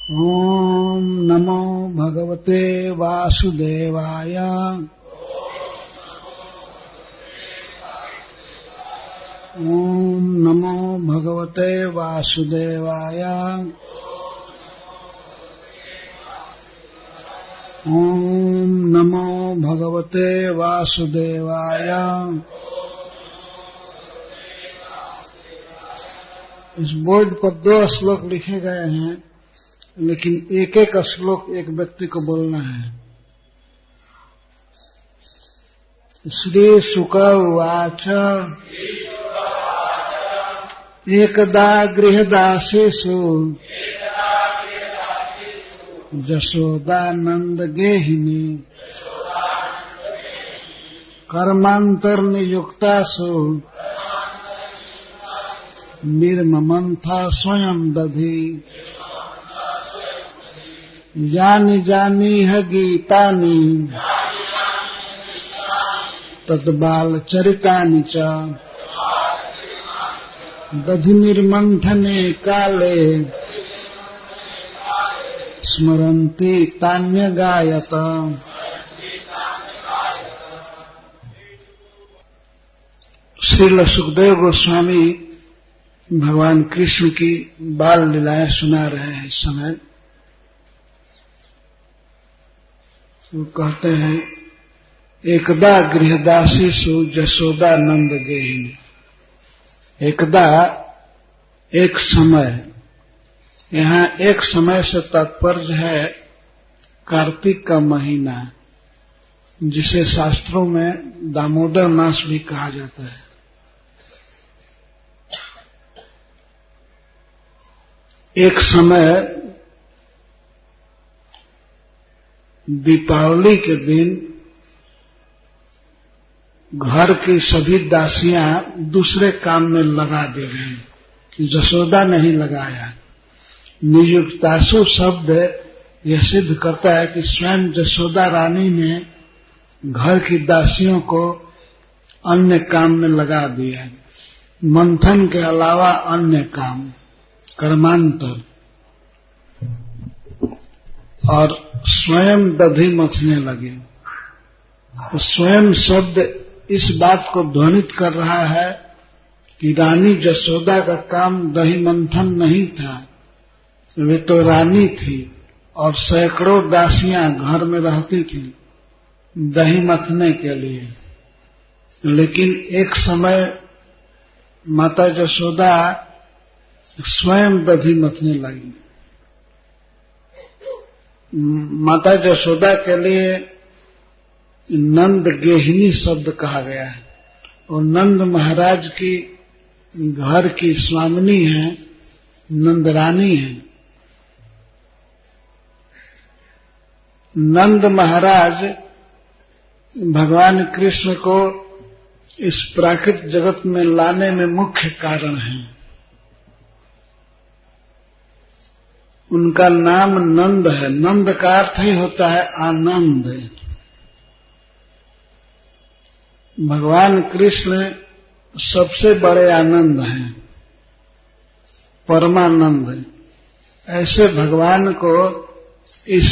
ओम नमो भगवते वासुदेवाय। ओम नमो भगवते वासुदेवाय। ओम नमो भगवते वासुदेवाय। इस बोर्ड पर 2 श्लोक लिखे गए हैं, लेकिन एक एक श्लोक एक व्यक्ति को बोलना है। श्री शुक उवाच एकदा गृहदासीषु जशोदानंद गेहिनी कर्मांतर्नियुक्तासु निर्ममंथा स्वयं दधी यानि जानीह गीतानि तद्बाल चरितानि च दधि निर्मंथने काले स्मरन्ति तान्यगायत। श्रील सुखदेव गोस्वामी भगवान कृष्ण की बाल लीलाएं सुना रहे हैं। इस समय वो कहते हैं एकदा गृहदासीषु जशोदानंद गेहिनी। एकदा एक समय, यहाँ एक समय से तात्पर्य है कार्तिक का महीना, जिसे शास्त्रों में दामोदर मास भी कहा जाता है। एक समय दीपावली के दिन घर की सभी दासियां दूसरे काम में लगा दे गई। जशोदा नहीं लगाया। नियुक्तासु शब्द यह सिद्ध करता है कि स्वयं जशोदा रानी ने घर की दासियों को अन्य काम में लगा दिया। मंथन के अलावा अन्य काम, कर्मांतर। और स्वयं दधी मथने लगे। तो स्वयं शब्द इस बात को ध्वनित कर रहा है कि रानी जशोदा का काम दही मंथन नहीं था। वे तो रानी थी और सैकड़ों दासियां घर में रहती थी दही मथने के लिए। लेकिन एक समय माता जशोदा स्वयं दही मथने लगी। माता जशोदा के लिए नंद गेहिनी शब्द कहा गया है। और नंद महाराज की घर की स्वामिनी है, नंद रानी है। नंद महाराज भगवान कृष्ण को इस प्राकृतिक जगत में लाने में मुख्य कारण हैं। उनका नाम नंद है। नंद का अर्थ ही होता है आनंद। भगवान कृष्ण सबसे बड़े आनंद हैं, परमानंद है। ऐसे भगवान को इस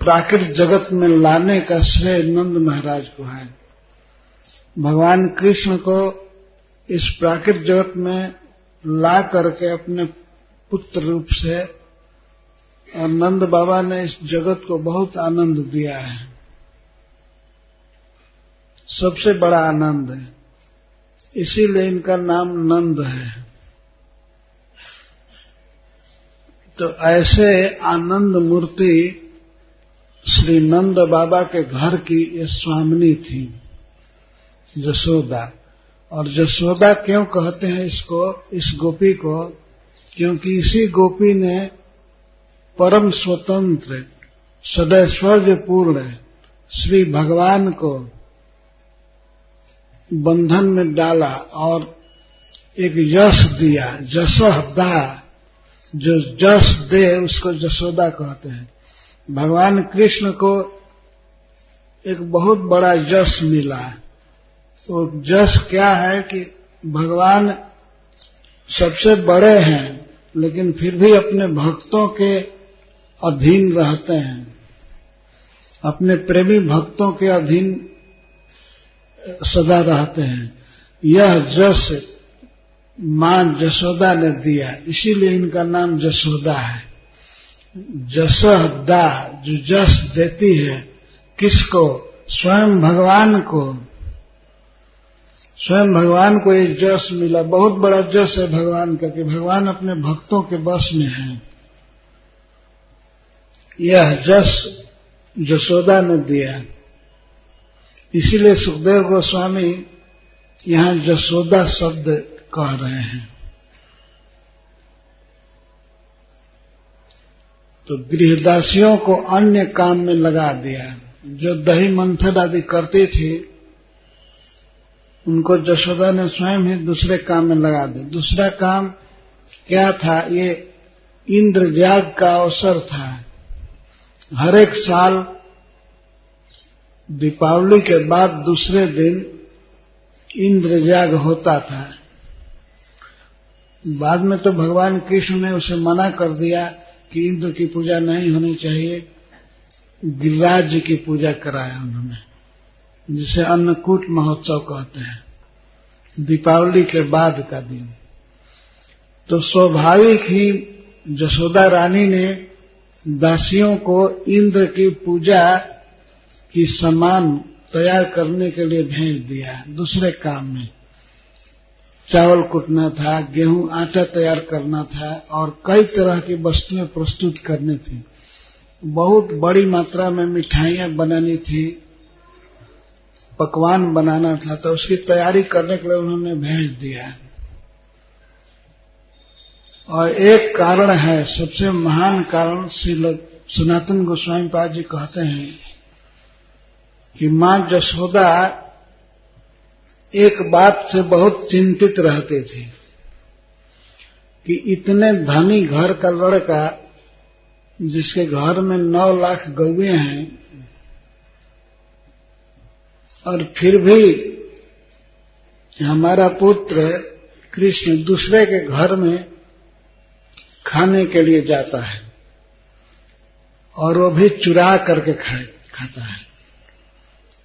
प्राकृतिक जगत में लाने का श्रेय नंद महाराज को है। भगवान कृष्ण को इस प्राकृतिक जगत में ला करके अपने पुत्र रूप से, और नंद बाबा ने इस जगत को बहुत आनंद दिया है। सबसे बड़ा आनंद है, इसीलिए इनका नाम नंद है। तो ऐसे आनंद मूर्ति श्री नंद बाबा के घर की ये स्वामिनी थी जशोदा। और जशोदा क्यों कहते हैं इसको, इस गोपी को? क्योंकि इसी गोपी ने परम स्वतंत्र सदैश्वर्यपूर्ण श्री भगवान को बंधन में डाला और एक यश दिया। जसह दा, जो जस दे उसको जशोदा कहते हैं। भगवान कृष्ण को एक बहुत बड़ा यश मिला। तो यश क्या है कि भगवान सबसे बड़े हैं, लेकिन फिर भी अपने भक्तों के अधीन रहते हैं, अपने प्रेमी भक्तों के अधीन सदा रहते हैं। यह जस मां जसोदा ने दिया, इसीलिए इनका नाम जसोदा है। जसोदा, जो जस देती है, किसको? स्वयं भगवान को। स्वयं भगवान को ये जस मिला, बहुत बड़ा जस है भगवान का कि भगवान अपने भक्तों के बस में है। यह जस जसोदा ने दिया, इसीलिए सुखदेव गोस्वामी यहां जसोदा शब्द कह रहे हैं। तो गृहदासियों को अन्य काम में लगा दिया। जो दही मंथन आदि करती थी, उनको जशोदा ने स्वयं ही दूसरे काम में लगा दिया। दूसरा काम क्या था? ये इंद्रजाग का अवसर था। हर एक साल दीपावली के बाद दूसरे दिन इंद्रजाग होता था। बाद में तो भगवान कृष्ण ने उसे मना कर दिया कि इंद्र की पूजा नहीं होनी चाहिए, गिरिराज जी की पूजा कराया उन्होंने, जिसे अन्नकूट महोत्सव कहते हैं, दीपावली के बाद का दिन। तो स्वाभाविक ही जसोदा रानी ने दासियों को इंद्र की पूजा की सामान तैयार करने के लिए भेज दिया। दूसरे काम में चावल कूटना था, गेहूं आटा तैयार करना था और कई तरह की वस्तुएं प्रस्तुत करनी थी। बहुत बड़ी मात्रा में मिठाइयां बनानी थी, पकवान बनाना था, तो उसकी तैयारी करने के लिए उन्होंने भेज दिया। और एक कारण है, सबसे महान कारण, श्री सनातन गोस्वामी पाद जी कहते हैं कि मां जसोदा एक बात से बहुत चिंतित रहती थी कि इतने धनी घर का लड़का, जिसके घर में 9 लाख गौएं हैं, और फिर भी हमारा पुत्र कृष्ण दूसरे के घर में खाने के लिए जाता है और वो भी चुरा करके खाता है।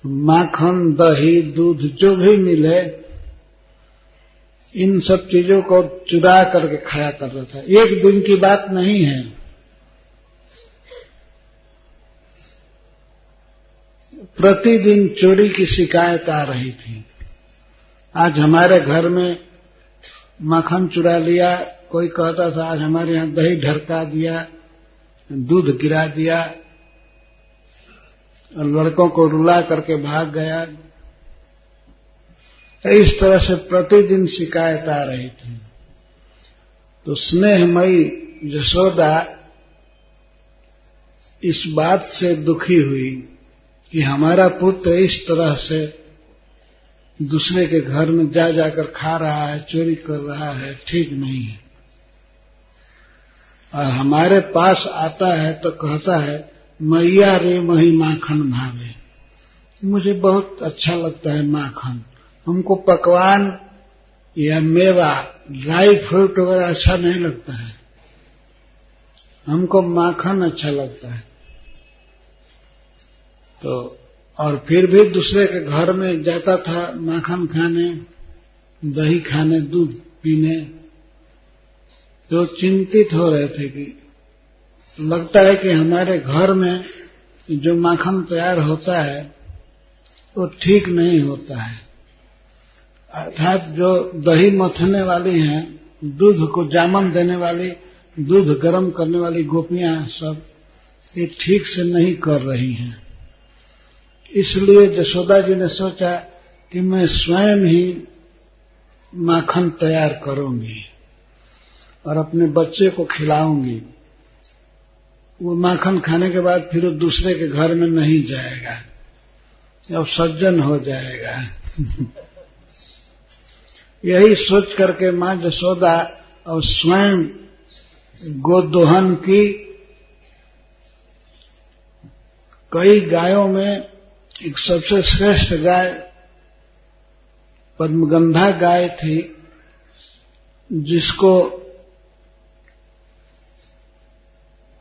माखन, दही, दूध जो भी मिले, इन सब चीजों को चुरा करके खाया करता था। एक दिन की बात नहीं है। प्रतिदिन चोरी की शिकायत आ रही थी। आज हमारे घर में माखन चुरा लिया, कोई कहता था आज हमारे यहां दही ढरका दिया, दूध गिरा दिया, और लड़कों को रुला करके भाग गया। इस तरह से प्रतिदिन शिकायत आ रही थी। तो स्नेहमयी जसोदा इस बात से दुखी हुई कि हमारा पुत्र इस तरह से दूसरे के घर में जा जाकर खा रहा है, चोरी कर रहा है, ठीक नहीं है। और हमारे पास आता है तो कहता है मैया रे मही माखन भावे, मुझे बहुत अच्छा लगता है माखन। हमको पकवान या मेवा, ड्राई फ्रूट वगैरह अच्छा नहीं लगता है, हमको माखन अच्छा लगता है। तो और फिर भी दूसरे के घर में जाता था माखन खाने, दही खाने, दूध पीने। तो चिंतित हो रहे थे कि लगता है कि हमारे घर में जो माखन तैयार होता है वो ठीक नहीं होता है। अर्थात जो दही मथने वाली हैं, दूध को जामन देने वाली, दूध गर्म करने वाली गोपियां सब ये ठीक से नहीं कर रही हैं। इसलिए जसोदा जी ने सोचा कि मैं स्वयं ही माखन तैयार करूंगी और अपने बच्चे को खिलाऊंगी। वो माखन खाने के बाद फिर वो दूसरे के घर में नहीं जाएगा, अब सज्जन हो जाएगा। यही सोच करके मां जसोदा और स्वयं गोदोहन की। कई गायों में एक सबसे श्रेष्ठ गाय पद्मगंधा गाय थी, जिसको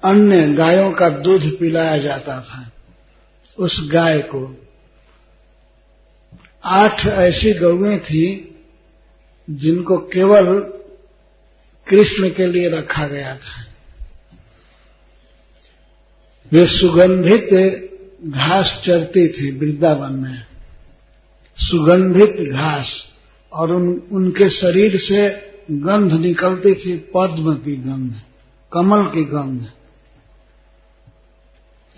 अन्य गायों का दूध पिलाया जाता था। उस गाय को 8 ऐसी गौएं थी जिनको केवल कृष्ण के लिए रखा गया था। वे सुगंधित घास चरती थी वृंदावन में, सुगंधित घास, और उनके शरीर से गंध निकलती थी, पद्म की गंध, कमल की गंध।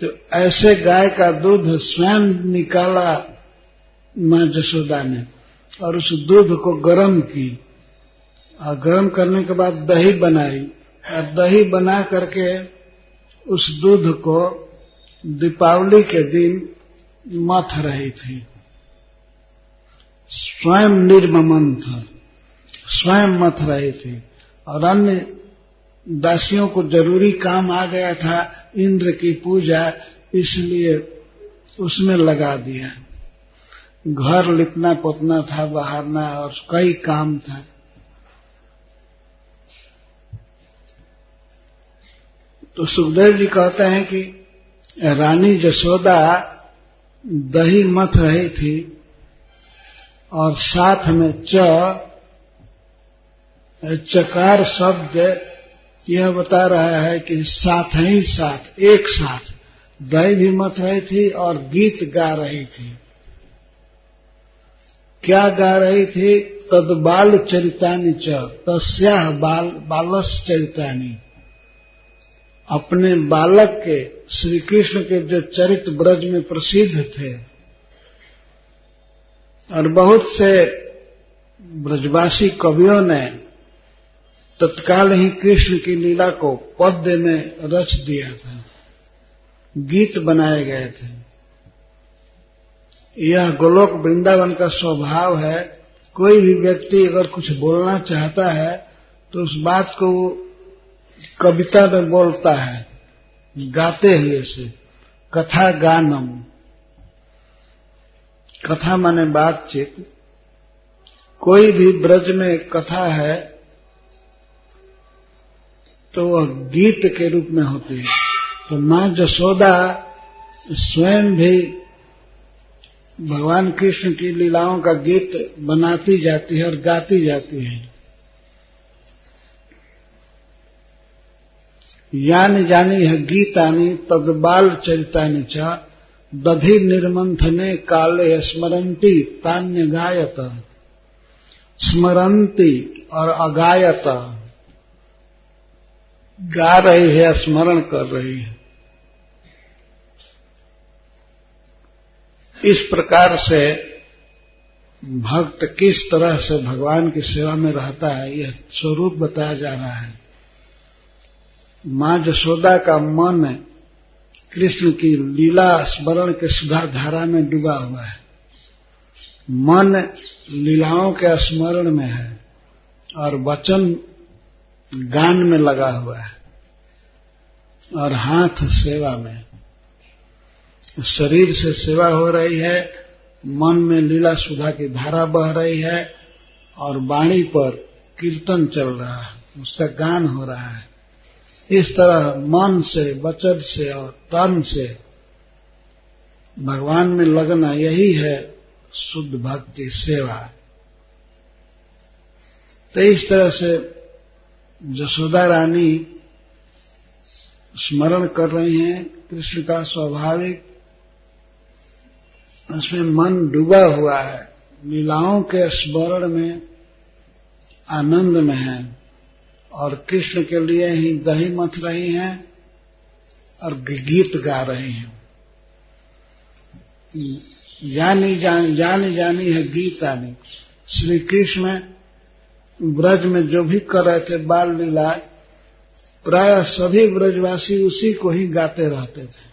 तो ऐसे गाय का दूध स्वयं निकाला मां जसोदा ने और उस दूध को गर्म की, और गर्म करने के बाद दही बनाई, और दही बना करके उस दूध को दीपावली के दिन मथ रही थी। स्वयं निर्ममन था, स्वयं मथ रही थी, और अन्य दासियों को जरूरी काम आ गया था इंद्र की पूजा, इसलिए उसमें लगा दिया। घर लिपना पोतना था, बहारना और कई काम था। तो सुखदेव जी कहते हैं कि रानी जसोदा दही मथ रही थी और साथ में चकार शब्द यह बता रहा है कि साथ ही साथ, एक साथ दही भी मथ रही थी और गीत गा रही थी। क्या गा रही थी? तद्बाल चरितानि च तस्याः बालस चरितानि। अपने बालक के, श्री कृष्ण के जो चरित्र ब्रज में प्रसिद्ध थे, और बहुत से ब्रजवासी कवियों ने तत्काल ही कृष्ण की लीला को पद्य में रच दिया था, गीत बनाए गए थे। यह गोलोक वृंदावन का स्वभाव है। कोई भी व्यक्ति अगर कुछ बोलना चाहता है तो उस बात को वो कविता में बोलता है, गाते हुए से। कथा गानम, कथा माने बातचीत। कोई भी ब्रज में कथा है तो वह गीत के रूप में होती है। तो मां जसोदा स्वयं भी भगवान कृष्ण की लीलाओं का गीत बनाती जाती है और गाती जाती है। यानि जानी है गीतानि तद्बाल चरितानि च दधि निर्मंथने काले स्मरंती तान्य गायत। स्मरंती और अगायत, गा रही है, स्मरण कर रही है। इस प्रकार से भक्त किस तरह से भगवान की सेवा में रहता है, यह स्वरूप बताया जा रहा है। मां जसोदा का मन कृष्ण की लीला स्मरण के सुधा धारा में डूबा हुआ है। मन लीलाओं के स्मरण में है और वचन गान में लगा हुआ है और हाथ सेवा में। शरीर से सेवा हो रही है, मन में लीला सुधा की धारा बह रही है और वाणी पर कीर्तन चल रहा है, उसका गान हो रहा है। इस तरह मन से, वचन से और तन से भगवान में लगना, यही है शुद्ध भक्ति सेवा। तो इस तरह से जसोदा रानी स्मरण कर रही हैं कृष्ण का स्वाभाविक, उसमें मन डूबा हुआ है, लीलाओं के स्मरण में आनंद में है और कृष्ण के लिए ही दही मथ रही हैं और गीत गा रही हैं। जानी जानी है गीतानि। श्री कृष्ण ब्रज में जो भी कर रहे थे बाल लीला, प्राय सभी ब्रजवासी उसी को ही गाते रहते थे।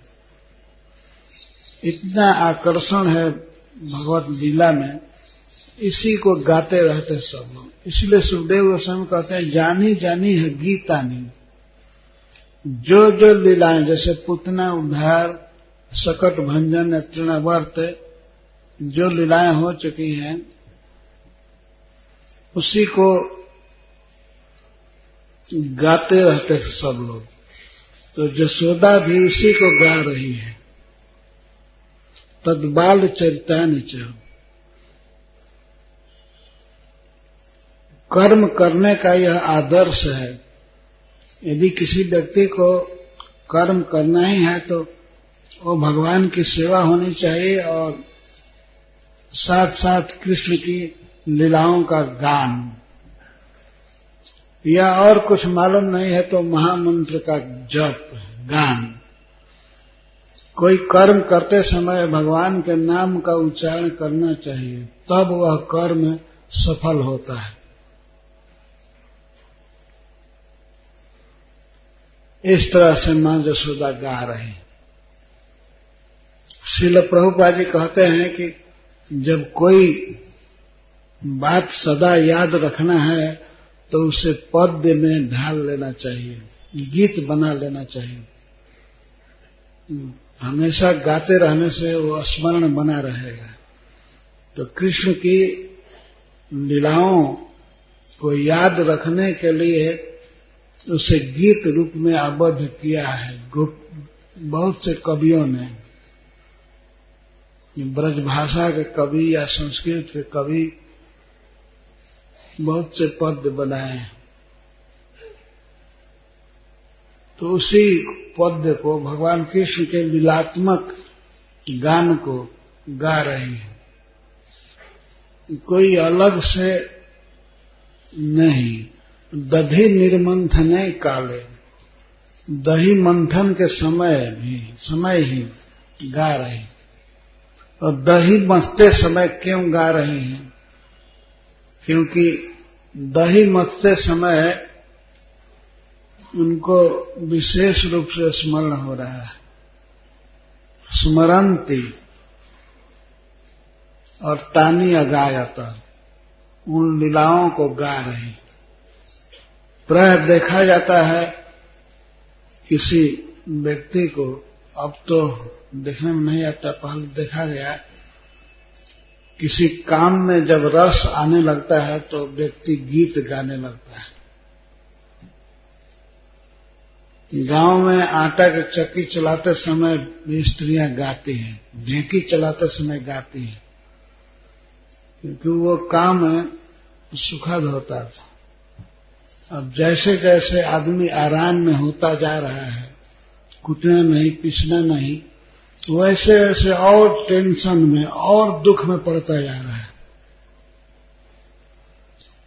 इतना आकर्षण है भगवत लीला में, इसी को गाते रहते सब लोग। इसलिए सुखदेव गोस्वामी कहते हैं जानी जानी है गीतानि। जो जो लीलाएं, जैसे पूतना उद्धार, सकट भंजन, तृणावर्त, जो लीलाएं हो चुकी हैं उसी को गाते रहते थे सब लोग। तो जसोदा भी उसी को गा रही है। तद्बाल चरितानि च, कर्म करने का यह आदर्श है। यदि किसी व्यक्ति को कर्म करना ही है तो वो भगवान की सेवा होनी चाहिए और साथ साथ कृष्ण की लीलाओं का गान, या और कुछ मालूम नहीं है तो महामंत्र का जप गान। कोई कर्म करते समय भगवान के नाम का उच्चारण करना चाहिए, तब वह कर्म सफल होता है। इस तरह से मां जसोदा गा रही। श्रील प्रभुपाद जी कहते हैं कि जब कोई बात सदा याद रखना है तो उसे पद्य में ढाल लेना चाहिए, गीत बना लेना चाहिए। हमेशा गाते रहने से वो स्मरण बना रहेगा। तो कृष्ण की लीलाओं को याद रखने के लिए उसे गीत रूप में आबद्ध किया है बहुत से कवियों ने। ब्रज भाषा के कवि या संस्कृत के कवि बहुत से पद्य बनाए हैं। तो उसी पद्य को, भगवान कृष्ण के लीलात्मक गान को गा रही है, कोई अलग से नहीं। दधि निर्मंथने काले, दही मंथन के समय ही गा रही। और दही मथते समय क्यों गा रही हैं? क्योंकि दही मथते समय उनको विशेष रूप से स्मरण हो रहा है। स्मरंती और तानी अगायत, उन लीलाओं को गा रही। प्राय देखा जाता है किसी व्यक्ति को, अब तो देखने में नहीं आता, पहले देखा गया, किसी काम में जब रस आने लगता है तो व्यक्ति गीत गाने लगता है। गांव में आटा की चक्की चलाते समय भी स्त्रियां गाती हैं, ढेंकी चलाते समय गाती हैं, क्योंकि वो काम सुखद होता था। अब जैसे जैसे आदमी आराम में होता जा रहा है, कूटना नहीं, पीसना नहीं, वैसे वैसे और टेंशन में और दुख में पड़ता जा रहा है।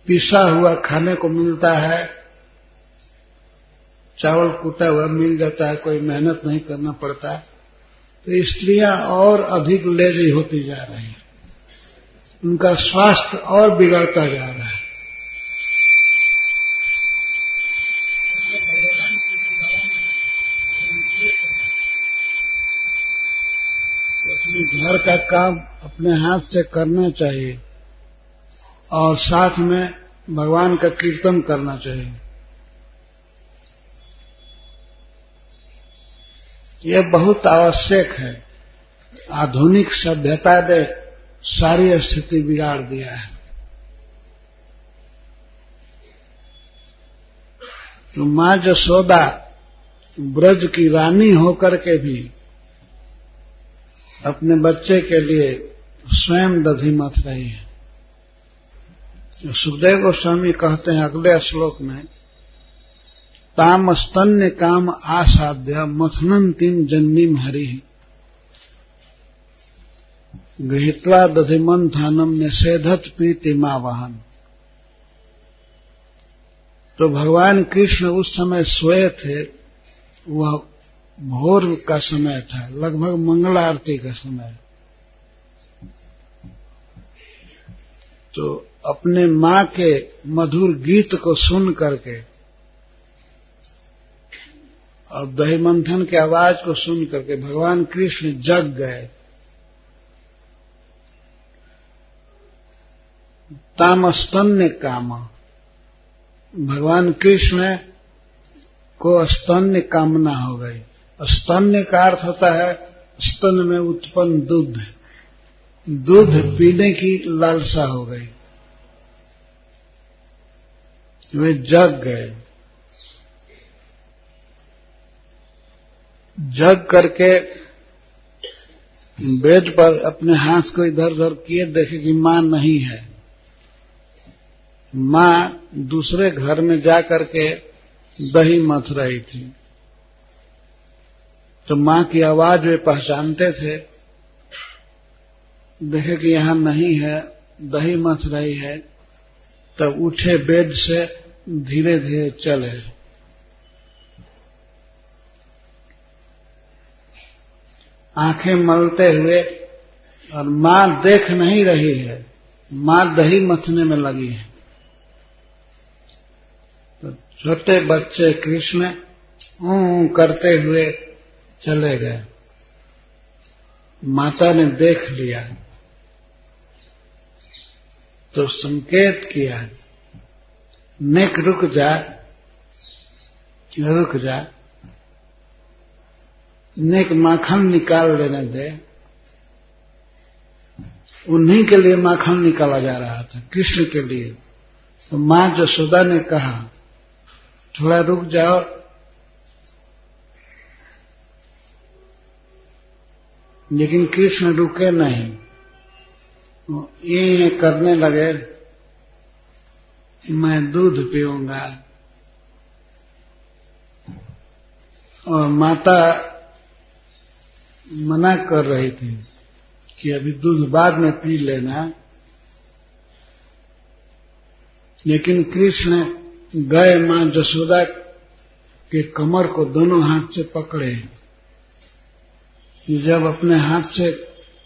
पिसा हुआ खाने को मिलता है, चावल कूटा हुआ मिल जाता है, कोई मेहनत नहीं करना पड़ता, तो स्त्रियां और अधिक लेजी होती जा रही हैं, उनका स्वास्थ्य और बिगड़ता जा रहा है। घर का काम अपने हाथ से करना चाहिए और साथ में भगवान का कीर्तन करना चाहिए। यह बहुत आवश्यक है। आधुनिक सभ्यता ने सारी स्थिति बिगाड़ दिया है। तो मां जसोदा ब्रज की रानी होकर के भी अपने बच्चे के लिए स्वयं दधि मथ रही है। सुखदेव गोस्वामी कहते हैं अगले श्लोक में, ताम स्तन्य काम आसाद्य मथनंतीम जन्नीम हरि गृहीत्वा दधिमंथनम निषेधत प्रीतिमावहन। तो भगवान कृष्ण उस समय सोए थे, वह भोर का समय था, लगभग मंगल आरती का समय। तो अपने मां के मधुर गीत को सुन करके और दही मंथन की आवाज को सुन करके भगवान कृष्ण जग गए। तामस्तन्य काम, भगवान कृष्ण को स्तन्य कामना हो गई। स्तन्य का अर्थ होता है स्तन में उत्पन्न दूध, दूध पीने की लालसा हो गई, वे जग गए। जग करके बेड पर अपने हाथ को इधर उधर किए, देखे कि मां नहीं है। मां दूसरे घर में जा करके दही मथ रही थी। तो मां की आवाज वे पहचानते थे, देखे कि यहां नहीं है, दही मथ रही है, तब उठे बेड से, धीरे धीरे चले। आंखें मलते हुए, और मां देख नहीं रही है, मां दही मथने में लगी है। तो छोटे बच्चे कृष्ण करते हुए चले गए। माता ने देख लिया तो संकेत किया, नेक रुक जा, रुक जा, नेक माखन निकाल लेने दे। उन्हीं के लिए माखन निकाला जा रहा था, कृष्ण के लिए। तो मां यशोदा ने कहा, थोड़ा रुक जाओ। लेकिन कृष्ण रुके नहीं, ये करने लगे, मैं दूध पीऊंगा। और माता मना कर रही थी कि अभी दूध बाद में पी लेना। लेकिन कृष्ण गए, मां यशोदा के कमर को दोनों हाथ से पकड़े। जब अपने हाथ से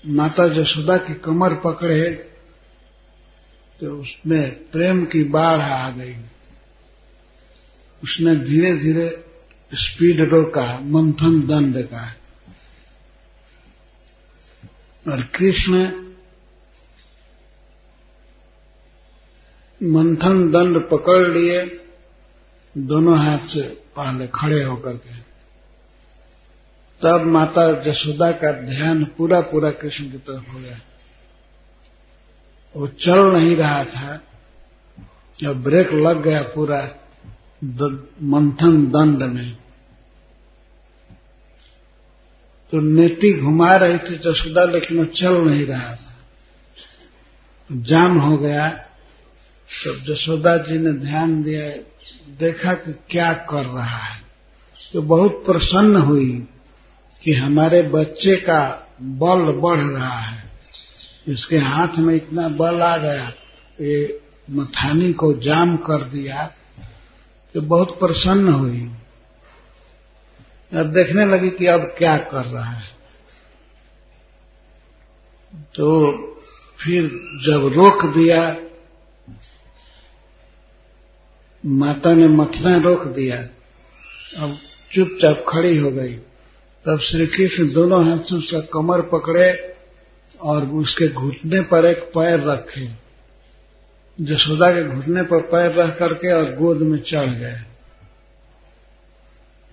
माता यशोदा की कमर पकड़े तो उसमें प्रेम की बाढ़ आ गई। उसने धीरे धीरे स्पीड रोका, मंथन दंड का। और कृष्ण मंथन दंड पकड़ लिए, दोनों हाथ से पहले खड़े होकर के। तब माता यशोदा का ध्यान पूरा पूरा कृष्ण की तरफ हो गया। वो चल नहीं रहा था, जब ब्रेक लग गया पूरा मंथन दंड में, तो नेति घुमा रही थी यशोदा, लेकिन वो चल नहीं रहा था, जाम हो गया। तब यशोदा जी ने ध्यान दिया, देखा कि क्या कर रहा है, तो बहुत प्रसन्न हुई कि हमारे बच्चे का बल बढ़ रहा है। इसके हाथ में इतना बल आ गया, ये मथानी को जाम कर दिया। तो बहुत प्रसन्न हुई। अब देखने लगी कि अब क्या कर रहा है। तो फिर जब रोक दिया, माता ने मथना रोक दिया, अब चुपचाप खड़ी हो गई। तब श्री कृष्ण दोनों हाथ से उसका कमर पकड़े और उसके घुटने पर एक पैर रखे, यशोदा के घुटने पर पैर रख करके, और गोद में चढ़ गए।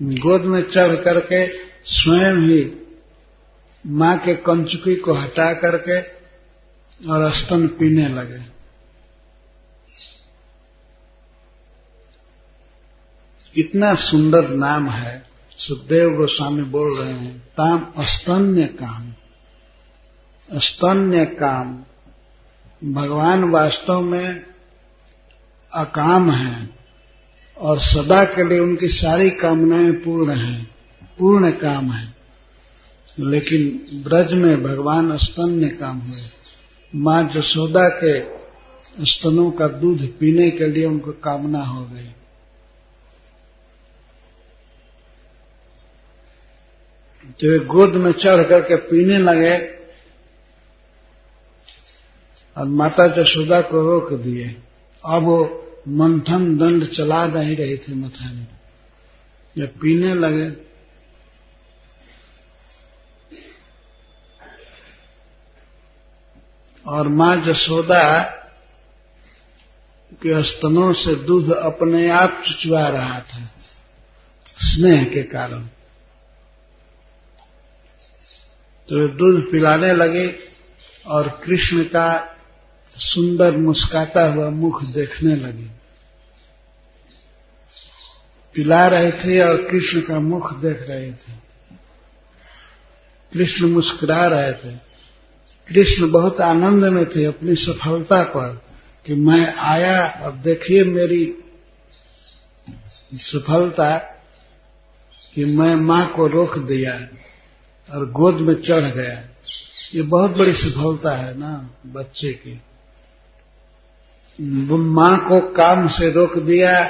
गोद में चढ़ करके स्वयं ही मां के कंचुकी को हटा करके और स्तन पीने लगे। कितना सुंदर नाम है। सुखदेव गोस्वामी बोल रहे हैं, ताम स्तन्य काम, स्तन्य काम। भगवान वास्तव में अकाम हैं और सदा के लिए उनकी सारी कामनाएं पूर्ण हैं, पूर्ण काम है। लेकिन ब्रज में भगवान स्तन्य काम हुए। मां यशोदा के स्तनों का दूध पीने के लिए उनको कामना हो गई। तो वे गोद में चढ़ करके पीने लगे और माता यशोदा को रोक दिए। अब वो मंथन दंड चला नहीं रही थी मथानी, जब पीने लगे और मां यशोदा के स्तनों से दूध अपने आप चुचवा रहा था स्नेह के कारण। तो वे दूध पिलाने लगे और कृष्ण का सुंदर मुस्काता हुआ मुख देखने लगी। पिला रहे थे और कृष्ण का मुख देख रहे थे। कृष्ण मुस्कुरा रहे थे। कृष्ण बहुत आनंद में थे अपनी सफलता पर कि मैं आया और देखिए मेरी सफलता कि मैं मां को रोक दिया और गोद में चढ़ गया। ये बहुत बड़ी सफलता है ना बच्चे की। मां को काम से रोक दिया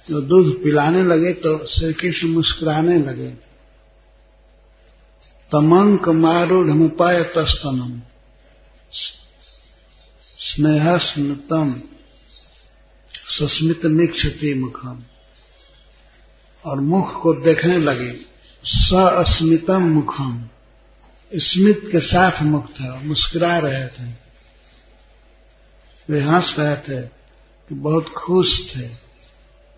तो दूध पिलाने लगे तो श्री कृष्ण मुस्कुराने लगे। तमंक मारूढ़मुपाय तस्तनम स्नेहस्मृतम सस्मित निक्षति मुखम, और मुख को देखने लगे। सस्मितम मुखम, स्मित के साथ मुख था, मुस्कुरा रहे थे, वे हंस रहे थे कि बहुत खुश थे।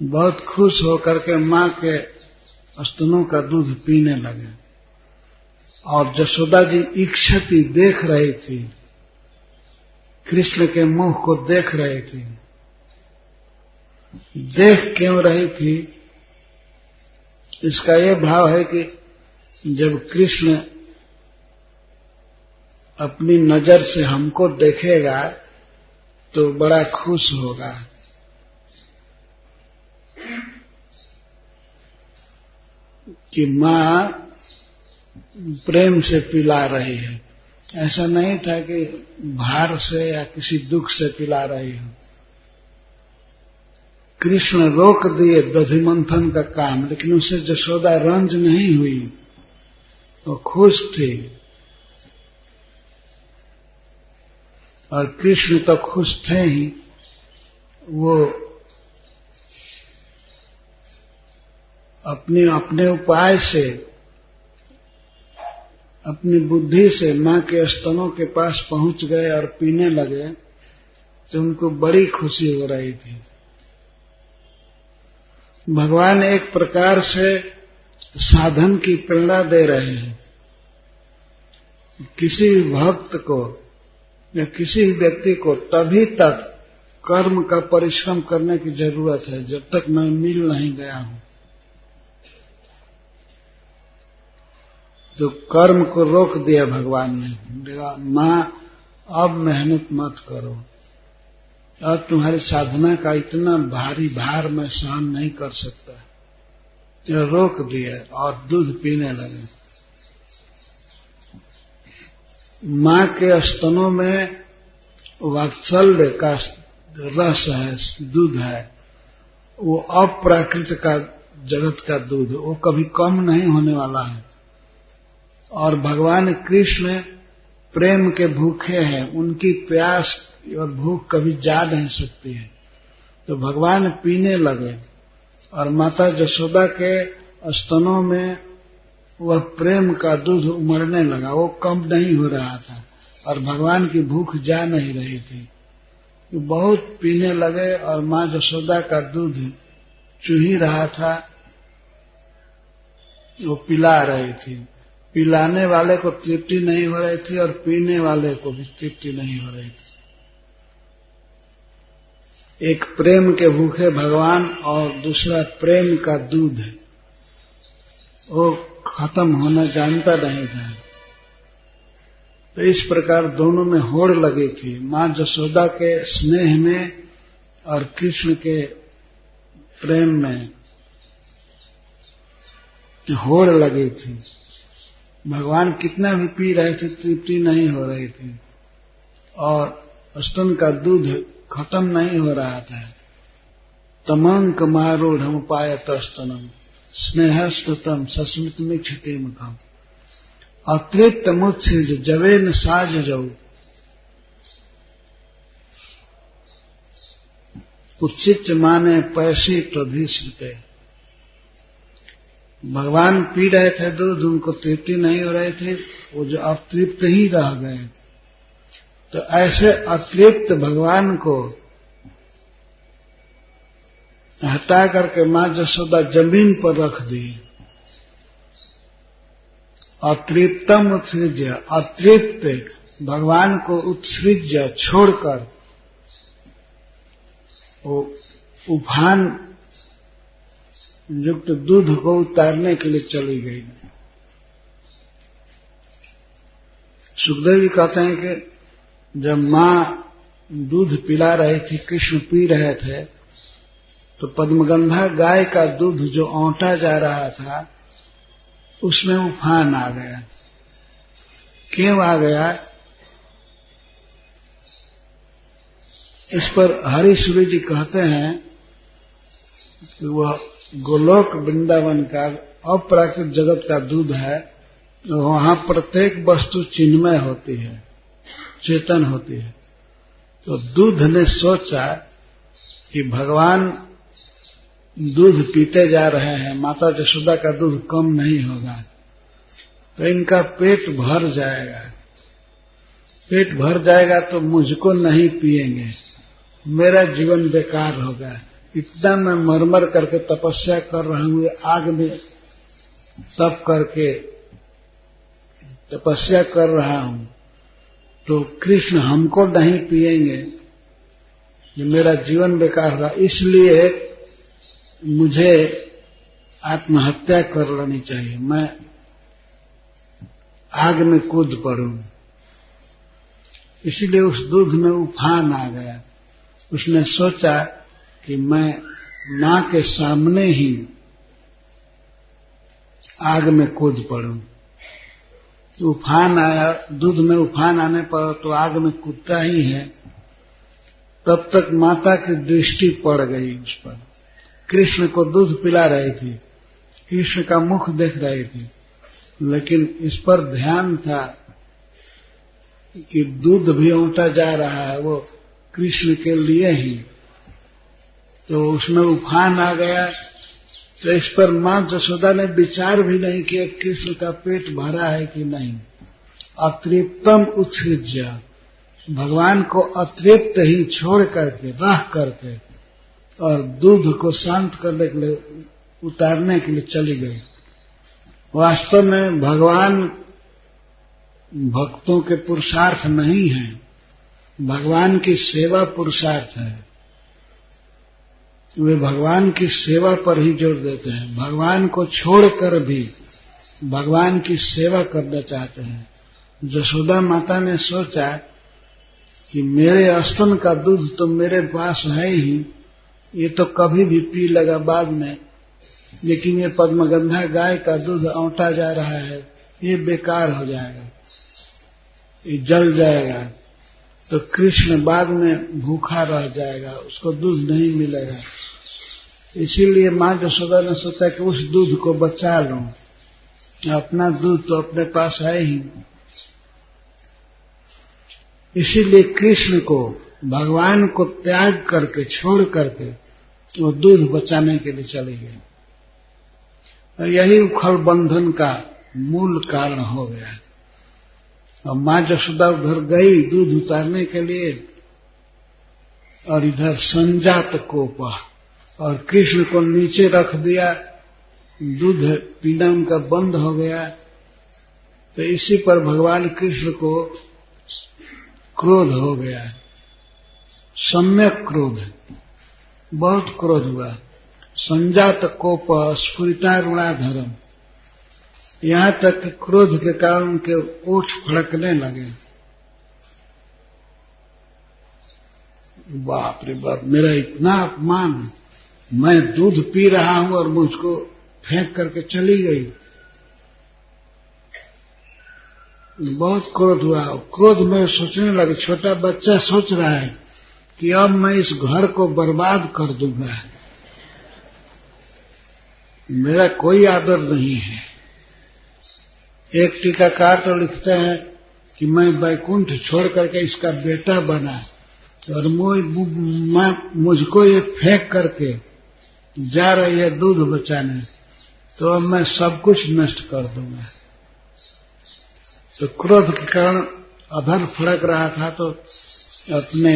बहुत खुश होकर के मां के स्तनों का दूध पीने लगे। और यशोदा जी इक्षति देख रही थी, कृष्ण के मुंह को देख रही थी। देख क्यों रही थी? इसका यह भाव है कि जब कृष्ण अपनी नजर से हमको देखेगा तो बड़ा खुश होगा। कि मां प्रेम से पिला रही है। ऐसा नहीं था कि भार से या किसी दुख से पिला रही हो। कृष्ण रोक दिए दधि मंथन का काम, लेकिन उससे यशोदा रंज नहीं हुई, वो खुश थी। और कृष्ण तो खुश थे ही, वो अपने उपाय से, अपनी बुद्धि से मां के स्तनों के पास पहुंच गए और पीने लगे, तो उनको बड़ी खुशी हो रही थी। भगवान एक प्रकार से साधन की प्रेरणा दे रहे हैं। किसी भी भक्त को या किसी भी व्यक्ति को तभी तक कर्म का परिश्रम करने की जरूरत है जब तक मैं मिल नहीं गया हूं। तो कर्म को रोक दिया भगवान ने, देखा मां अब मेहनत मत करो, अब तुम्हारी साधना का इतना भारी भार मैं सहन नहीं कर सकता। तो रोक दिया और दूध पीने लगे। मां के स्तनों में वात्सल्य का रस है, दूध है, वो अप्राकृत का जगत का दूध, वो कभी कम नहीं होने वाला है। और भगवान कृष्ण प्रेम के भूखे हैं, उनकी प्यास और भूख कभी जा नहीं सकती है। तो भगवान पीने लगे और माता यशोदा के स्तनों में वह प्रेम का दूध उमड़ने लगा, वो कम नहीं हो रहा था और भगवान की भूख जा नहीं रही थी। तो बहुत पीने लगे और मां यशोदा का दूध चूही रहा था, वो पिला रही थी। पिलाने वाले को तृप्ति नहीं हो रही थी और पीने वाले को भी तृप्ति नहीं हो रही थी। एक प्रेम के भूखे भगवान और दूसरा प्रेम का दूध है, वो खत्म होना जानता नहीं था। तो इस प्रकार दोनों में होड़ लगी थी, मां यशोदा के स्नेह में और कृष्ण के प्रेम में होड़ लगी थी। भगवान कितना भी पी रहे थे तृप्ति नहीं हो रही थी और स्तन का दूध खत्म नहीं हो रहा था। तमंक मारूढ़मुपायत स्तनम स्नेहस्तुतम सस्मित निक्षति मुखम अतृप्त मुत्सिज जवेन साज जऊ उत्सिच माने पैसी प्रधिश्रते। भगवान पी रहे थे दूध, उनको तृप्ति नहीं हो रही थी, वो जो अतृप्त ही रह गए। तो ऐसे अतृप्त भगवान को हटा करके मां यशोदा जमीन पर रख दी। अतृप्तम उत्सृज्य, अतृप्त भगवान को उत्सृज्य छोड़कर वो उफान युक्त दूध को उतारने के लिए चली गई। सुखदेव जी कहते हैं कि जब माँ दूध पिला रही थी, कृष्ण पी रहे थे, तो पद्मगंधा गाय का दूध जो औंटा जा रहा था उसमें उफान आ गया। क्यों आ गया? इस पर हरिश्री जी कहते हैं कि वह गोलोक वृंदावन का अपराकृत जगत का दूध है। वहां प्रत्येक वस्तु चिन्मय होती है, चेतन होती है। तो दूध ने सोचा कि भगवान दूध पीते जा रहे हैं, माता यशोदा का दूध कम नहीं होगा, तो इनका पेट भर जाएगा। पेट भर जाएगा तो मुझको नहीं पिएंगे, मेरा जीवन बेकार होगा। इतना मैं मरमर करके तपस्या कर रहा हूं, आग में तप करके तपस्या कर रहा हूं, तो कृष्ण हमको नहीं पिएंगे, ये मेरा जीवन बेकार होगा। इसलिए मुझे आत्महत्या कर लेनी चाहिए, मैं आग में कूद पड़ूं। इसीलिए उस दूध में उफान आ गया। उसने सोचा कि मैं मां के सामने ही आग में कूद पड़ूं। तो उफान आया, दूध में उफान आने पर तो आग में कूदता ही है। तब तक माता की दृष्टि पड़ गई उस पर। कृष्ण को दूध पिला रही थी, कृष्ण का मुख देख रही थी, लेकिन इस पर ध्यान था कि दूध भी औंटा जा रहा है वो कृष्ण के लिए ही। तो उसमें उफान आ गया। तो इस पर मां यशोदा ने विचार भी नहीं किया कृष्ण का पेट भरा है कि नहीं। अतृप्तम उत्सृज्य, भगवान को अतृप्त ही छोड़ करके, रह करके, और दूध को शांत करने के लिए, उतारने के लिए चली गई। वास्तव में भगवान भक्तों के पुरुषार्थ नहीं है, भगवान की सेवा पुरुषार्थ है। वे भगवान की सेवा पर ही जोर देते हैं, भगवान को छोड़कर भी भगवान की सेवा करना चाहते हैं। यशोदा माता ने सोचा कि मेरे स्तन का दूध तो मेरे पास है ही, ये तो कभी भी पी लेगा बाद में, लेकिन ये पद्मगंधा गाय का दूध औंटा जा रहा है, ये बेकार हो जाएगा, ये जल जाएगा, तो कृष्ण बाद में भूखा रह जाएगा, उसको दूध नहीं मिलेगा। इसीलिए मां यशोदा ने सोचा कि उस दूध को बचा लूं, अपना दूध तो अपने पास है ही। इसीलिए कृष्ण को, भगवान को त्याग करके, छोड़ करके वो दूध बचाने के लिए चले गए। और यही उखल बंधन का मूल कारण हो गया। और मां यशोदा उधर गई दूध उतारने के लिए, और इधर संजात कोपा, और कृष्ण को नीचे रख दिया, दूध पीना उनका बंद हो गया। तो इसी पर भगवान कृष्ण को क्रोध हो गया, सम्यक क्रोध, बहुत क्रोध हुआ। संजात कोप स्फुरितारुणाधरम, यहां तक कि क्रोध के कारण उनके ओठ फड़कने लगे। बाप रे बाप, मेरा इतना अपमान, मैं दूध पी रहा हूं और मुझको फेंक करके चली गई। बहुत क्रोध हुआ। क्रोध में सोचने लगे, छोटा बच्चा सोच रहा है कि अब मैं इस घर को बर्बाद कर दूंगा, मेरा कोई आदर नहीं है। एक टीकाकार तो लिखते हैं कि मैं वैकुंठ छोड़ करके इसका बेटा बना, और मुझको ये फेंक करके जा रही है दूध बचाने, तो अब मैं सब कुछ नष्ट कर दूंगा। तो क्रोध के कारण अधर फड़क रहा था, तो अपने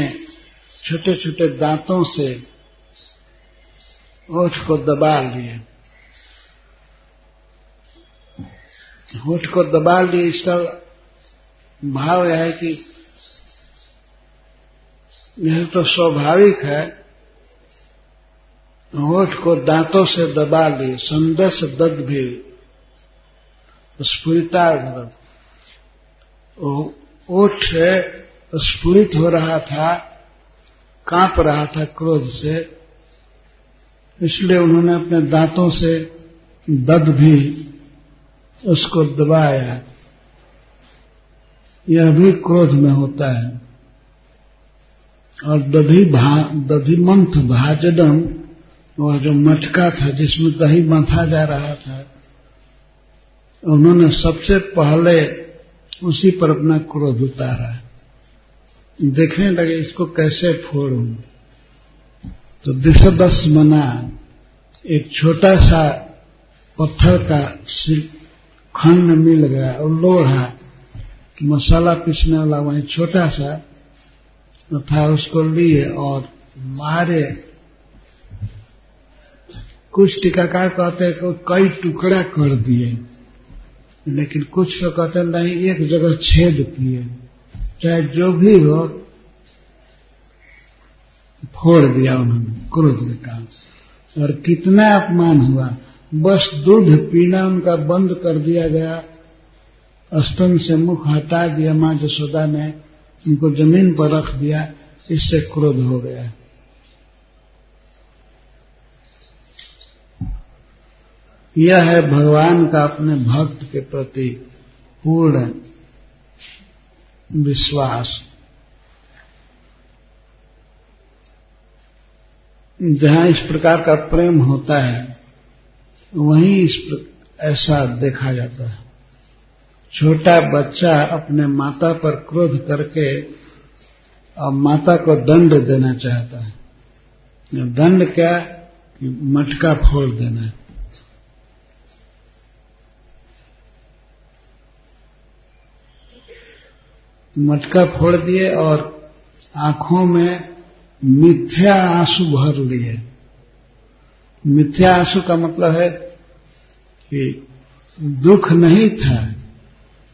छोटे छोटे दांतों से होठ को दबा लिए, होठ को दबा लिए। इसका भाव यह है कि यह तो स्वाभाविक है, होठ को दांतों से दबा लिए। संदस दद भी स्फुरिता, ओठ से स्फुरित हो रहा था, कांप रहा था क्रोध से, इसलिए उन्होंने अपने दांतों से दद भी उसको दबाया। यह भी क्रोध में होता है। और दधिमंथ भाजनम, वह जो मटका था जिसमें दही मथा जा रहा था, उन्होंने सबसे पहले उसी पर अपना क्रोध उतारा। देखने लगे इसको कैसे फोड़ूं। तो दिशदस मना, एक छोटा सा पत्थर का खंड मिल गया और लोहा मसाला पीसने वाला वही छोटा सा था, उसको लिए और मारे। कुछ टीकाकार कहते हैं कि कई टुकड़ा कर दिए, लेकिन कुछ तो कहते नहीं, एक जगह छेद किए। चाहे जो भी हो, फोड़ दिया उन्होंने क्रोध के कारण। और कितना अपमान हुआ। बस दूध पीना उनका बंद कर दिया गया, स्तन से मुख हटा दिया, मां यशोदा ने उनको जमीन पर रख दिया, इससे क्रोध हो गया। यह है भगवान का अपने भक्त के प्रति पूर्ण विश्वास। जहां इस प्रकार का प्रेम होता है वहीं ऐसा देखा जाता है। छोटा बच्चा अपने माता पर क्रोध करके और माता को दंड देना चाहता है। दंड क्या? मटका फोड़ देना है। मटका फोड़ दिए और आंखों में मिथ्या आंसू भर लिए। मिथ्या आंसू का मतलब है कि दुख नहीं था,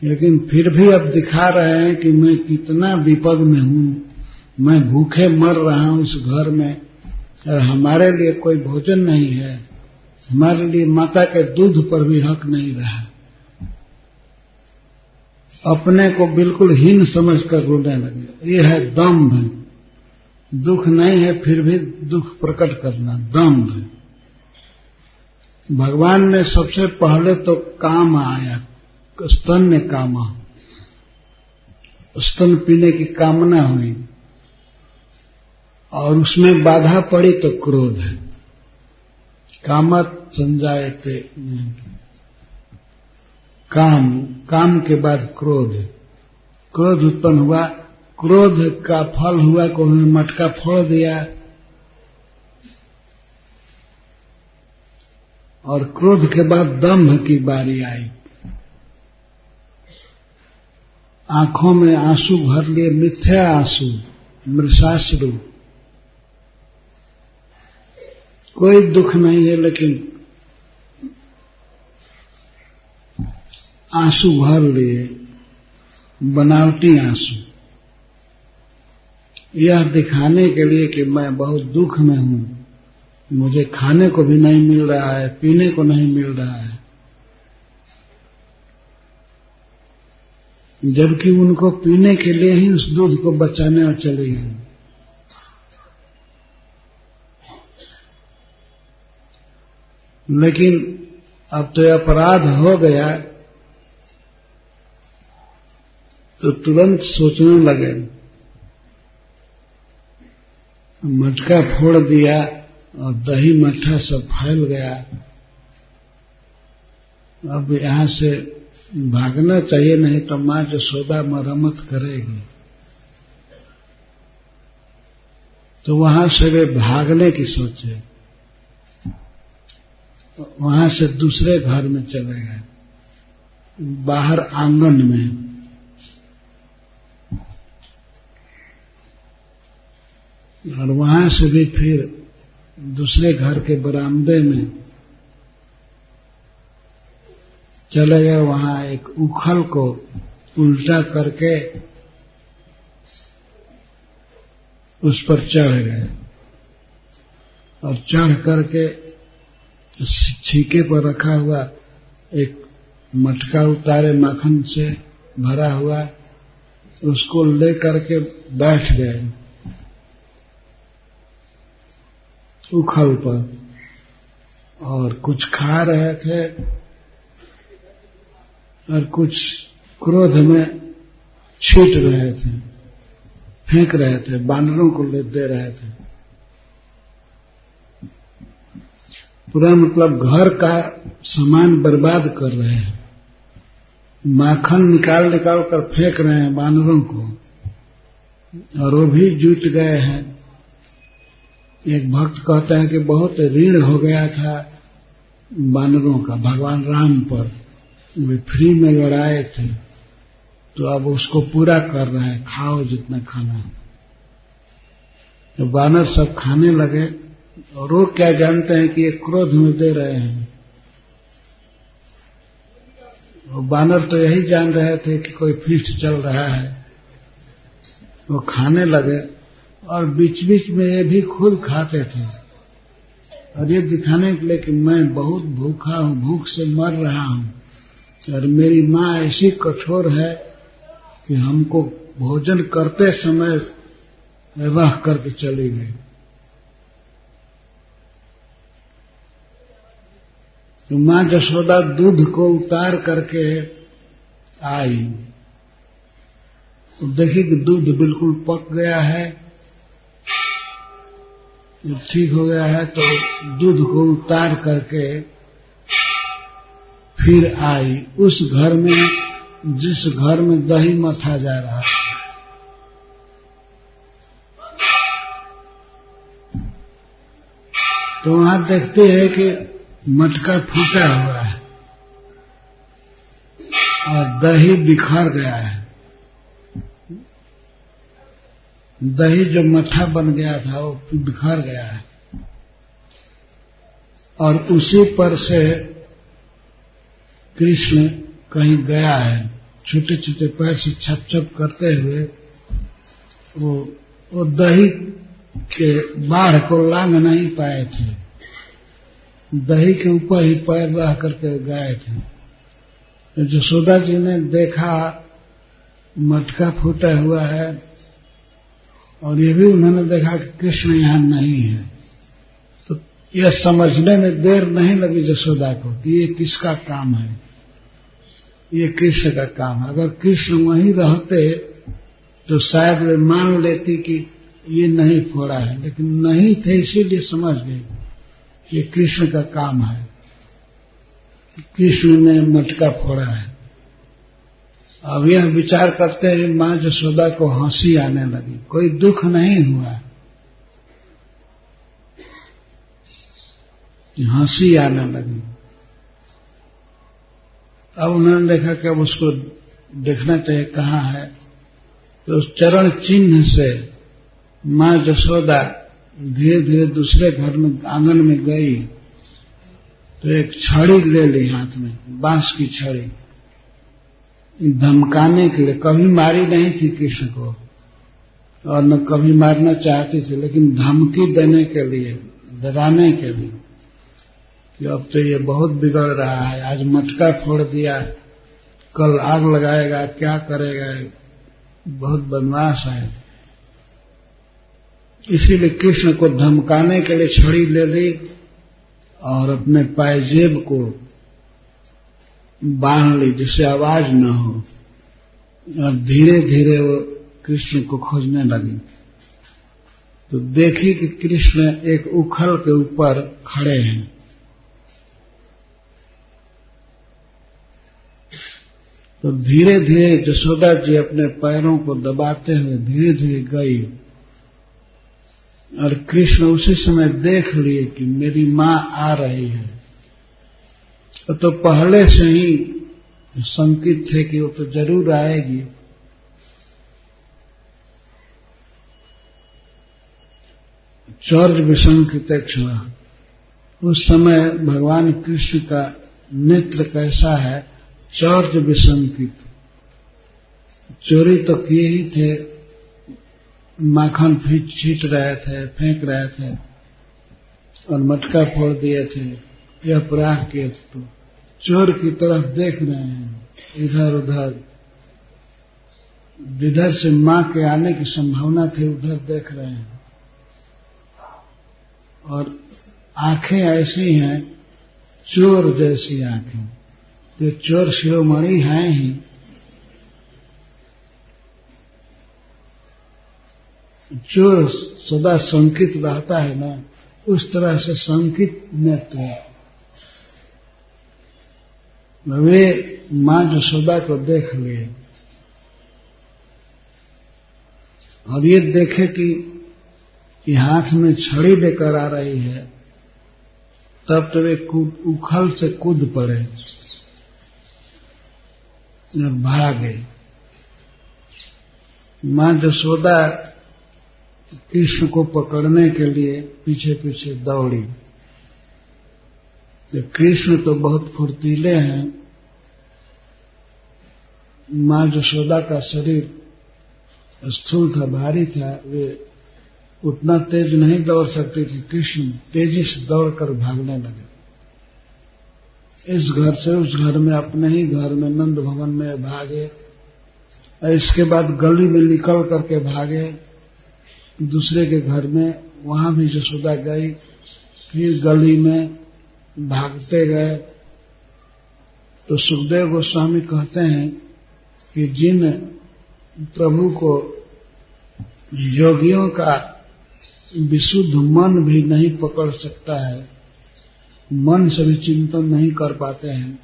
लेकिन फिर भी अब दिखा रहे हैं कि मैं कितना विपद में हूं, मैं भूखे मर रहा हूं इस घर में, और हमारे लिए कोई भोजन नहीं है, हमारे लिए माता के दूध पर भी हक नहीं रहा। अपने को बिल्कुल हीन समझकर रोने लगे। ये है दंभ। दुख नहीं है फिर भी दुख प्रकट करना, दंभ। भगवान ने सबसे पहले तो काम आया, स्तन ने कामा, स्तन पीने की कामना हुई और उसमें बाधा पड़ी तो क्रोध है। कामत संजायते, काम के बाद क्रोध, क्रोध उत्पन्न हुआ। क्रोध का फल हुआ कि उन्होंने मटका फोड़ दिया और क्रोध के बाद दंभ की बारी आई। आंखों में आंसू भर लिए, मिथ्या आंसू, मृषाश्रु। कोई दुख नहीं है लेकिन आंसू भर लिए, बनावटी आंसू। यह दिखाने के लिए कि मैं बहुत दुख में हूं, मुझे खाने को भी नहीं मिल रहा है, पीने को नहीं मिल रहा है, जबकि उनको पीने के लिए ही उस दूध को बचाने और चले गए। लेकिन अब तो अपराध हो गया तो तुरंत सोचने लगे, मटका फोड़ दिया और दही मट्ठा सब फैल गया, अब यहां से भागना चाहिए, नहीं तो मां यशोदा मरम्मत करेगी। तो वहां से वे भागने की सोचे, वहां से दूसरे घर में चले गए, बाहर आंगन में। और वहां से भी फिर दूसरे घर के बरामदे में चले गए। वहां एक उखल को उल्टा करके उस पर चढ़ गए और चढ़ करके छीके पर रखा हुआ एक मटका उतारे, माखन से भरा हुआ, उसको लेकर के बैठ गए उखल पर और कुछ खा रहे थे और कुछ क्रोध में छींट रहे थे, फेंक रहे थे, बानरों को ले दे रहे थे। पूरा मतलब घर का सामान बर्बाद कर रहे हैं, माखन निकाल निकाल कर फेंक रहे हैं बानरों को, और वो भी जुट गए हैं। एक भक्त कहते हैं कि बहुत ऋण हो गया था बानरों का भगवान राम पर, वे फ्री में लड़ाए थे, तो अब उसको पूरा कर रहे हैं, खाओ जितना खाना है। तो बानर सब खाने लगे, और वो क्या जानते हैं कि ये क्रोध में दे रहे हैं। और बानर तो यही जान रहे थे कि कोई फीस्ट चल रहा है। वो खाने लगे और बीच बीच में ये भी खुद खाते थे, और ये दिखाने के लिए कि मैं बहुत भूखा हूं, भूख से मर रहा हूं, और मेरी माँ ऐसी कठोर है कि हमको भोजन करते समय रह करके चली गई। तो माँ यशोदा दूध को उतार करके आई, तो देखी कि दूध बिल्कुल पक गया है, ठीक हो गया है। तो दूध को उतार करके फिर आई उस घर में जिस घर में दही मथा जा रहा है। तो वहां देखते हैं कि मटका फूटा हुआ है और दही बिखर गया है। दही जो मट्ठा बन गया था वो बिखर गया है, और उसी पर से कृष्ण कहीं गया है, छोटे छोटे पैर से छप छप करते हुए वो दही के बाढ़ को लांघ नहीं पाए थे, दही के ऊपर ही पैर रह करके गए थे। तो यशोदा जी ने देखा मटका फूटा हुआ है, और ये भी उन्होंने देखा कि कृष्ण यहां नहीं है। तो यह समझने में देर नहीं लगी यशोदा को कि ये किसका काम है, ये कृष्ण का काम है। अगर कृष्ण वहीं रहते तो शायद वे मान लेती कि ये नहीं फोड़ा है, लेकिन नहीं थे इसीलिए समझ गई ये कृष्ण का काम है, कृष्ण ने मटका फोड़ा है। अब यह विचार करते हैं मां यशोदा को हंसी आने लगी, कोई दुख नहीं हुआ, हंसी आने लगी। अब उन्होंने देखा कि अब उसको देखना चाहिए कहाँ है, तो उस चरण चिन्ह से मां यशोदा धीरे धीरे दूसरे घर में आंगन में गई, तो एक छड़ी ले ली हाथ में, बांस की छड़ी, धमकाने के लिए। कभी मारी नहीं थी कृष्ण को और न कभी मारना चाहती थी, लेकिन धमकी देने के लिए, डराने के लिए कि अब तो ये बहुत बिगड़ रहा है, आज मटका फोड़ दिया, कल आग लगाएगा, क्या करेगा, बहुत बदमाश है। इसीलिए कृष्ण को धमकाने के लिए छड़ी ले ली और अपने पायजेब को बांध ली जिससे आवाज न हो, और धीरे धीरे वो कृष्ण को खोजने लगी। तो देखी कि कृष्ण एक उखल के ऊपर खड़े हैं। तो धीरे धीरे यशोदा जी अपने पैरों को दबाते हुए धीरे धीरे गई, और कृष्ण उसी समय देख लिए कि मेरी मां आ रही है। तो पहले से ही संकित थे कि वो तो जरूर आएगी। चौर्य विसंकित हुआ। उस समय भगवान कृष्ण का नेत्र कैसा है, चौर्य विसंकित। चोरी तो किए ही थे, माखन छीट रहे थे, फेंक रहे थे, और मटका फोड़ दिए थे, यह अपराध किए थे। तो चोर की तरफ देख रहे हैं इधर उधर, जिधर से मां के आने की संभावना थी उधर देख रहे हैं, और आंखें ऐसी हैं चोर जैसी आंखें। तो चोर शिरोमणि हैं ही, चोर सदा शंकित रहता है ना, उस तरह से शंकित नेत्र वे मां यशोदा को देख लिए, और ये देखे कि हाथ में छड़ी लेकर आ रही है, तब तो वे उखल से कूद पड़े और भागे। मां यशोदा कृष्ण को पकड़ने के लिए पीछे पीछे दौड़ी। तो कृष्ण तो बहुत फुर्तीले हैं, मां यशोदा का शरीर स्थूल था, भारी था, वे उतना तेज नहीं दौड़ सकती थी। कृष्ण तेजी से दौड़कर भागने लगे, इस घर से उस घर में, अपने ही घर में नंद भवन में भागे, और इसके बाद गली में निकल करके भागे दूसरे के घर में, वहां भी यशोदा गई, फिर गली में भागते गए। तो सुखदेव गोस्वामी कहते हैं कि जिन प्रभु को योगियों का विशुद्ध मन भी नहीं पकड़ सकता है, मन से भी चिंतन नहीं कर पाते हैं,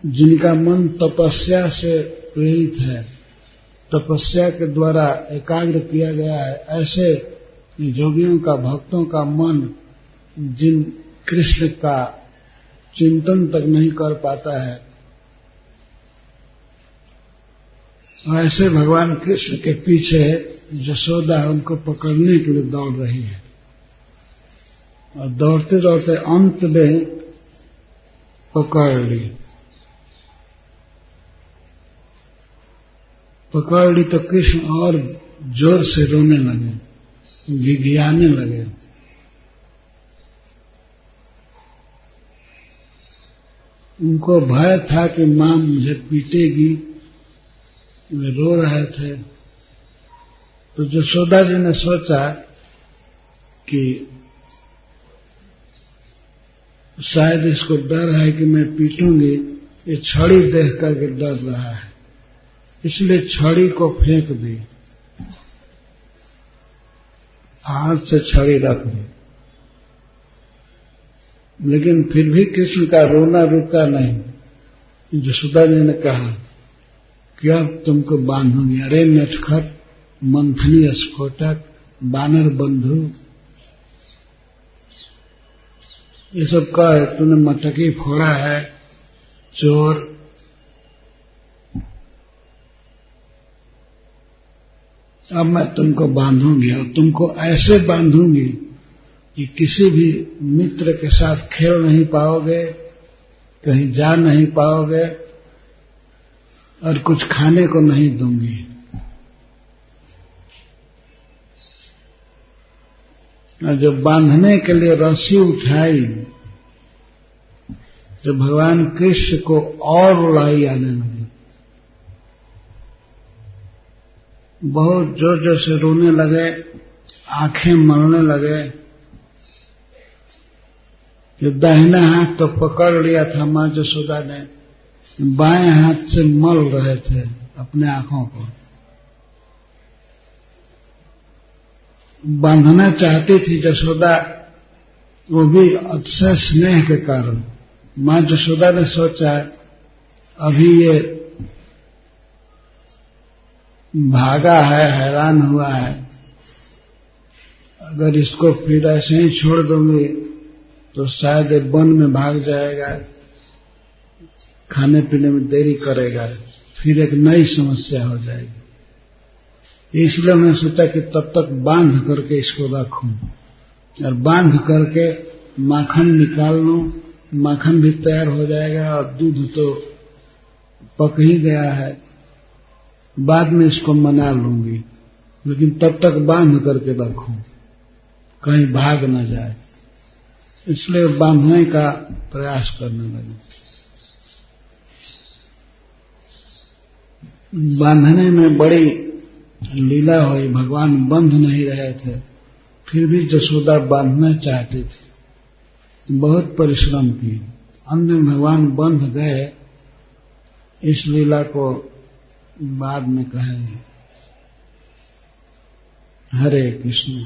जिनका मन तपस्या से प्रेरित है, तपस्या के द्वारा एकाग्र किया गया है, ऐसे योगियों का, भक्तों का मन जिन कृष्ण का चिंतन तक नहीं कर पाता है, ऐसे भगवान कृष्ण के पीछे यशोदा उनको पकड़ने के लिए दौड़ रही है। और दौड़ते दौड़ते अंत में पकड़ ली तो कृष्ण और जोर से रोने लगे, गिड़गिड़ाने लगे। उनको भय था कि मां मुझे पीटेगी, वे रो रहे थे। तो यशोदा जी ने सोचा कि शायद इसको डर है कि मैं पीटूंगी, ये छड़ी देख करके डर रहा है, इसलिए छड़ी को फेंक दी, हाथ से छड़ी रख दी। लेकिन फिर भी कृष्ण का रोना रुका नहीं। यशोदा जी ने कहा कि अब तुमको बांधूंगी। अरे नटखट, मंथनी स्फोटक, बानर बंधु, ये सब कह तूने मटकी फोड़ा है, चोर। अब मैं तुमको बांधूंगी, और तुमको ऐसे बांधूंगी कि किसी भी मित्र के साथ खेल नहीं पाओगे, कहीं जा नहीं पाओगे, और कुछ खाने को नहीं दूंगी। और जब बांधने के लिए रस्सी उठाई तो भगवान कृष्ण को और रुलाई आने लगी, बहुत जोर जोर से रोने लगे, आंखें मलने लगे। जो दाहिना हाथ तो पकड़ लिया था मां यशोदा ने, बाएं हाथ से मल रहे थे अपने आंखों को। बांधना चाहती थी यशोदा, वो भी अतिशय स्नेह के कारण। मां यशोदा ने सोचा अभी ये भागा है, हैरान हुआ है, अगर इसको फिर ऐसे ही छोड़ दूंगी तो शायद वन में भाग जाएगा, खाने पीने में देरी करेगा, फिर एक नई समस्या हो जाएगी। इसलिए मैं सोचा कि तब तक बांध करके इसको रखूं, और बांध करके माखन निकाल लूं, माखन भी तैयार हो जाएगा, और दूध तो पक ही गया है, बाद में इसको मना लूंगी, लेकिन तब तक बांध करके रखूं, कहीं भाग न जाए। इसलिए बांधने का प्रयास करने लगे। बांधने में बड़ी लीला हुई, भगवान बंध नहीं रहे थे, फिर भी जसोदा बांधना चाहती थी, बहुत परिश्रम की। अंत में भगवान बंध गए। इस लीला को बाद में कहेंगे। हरे कृष्ण।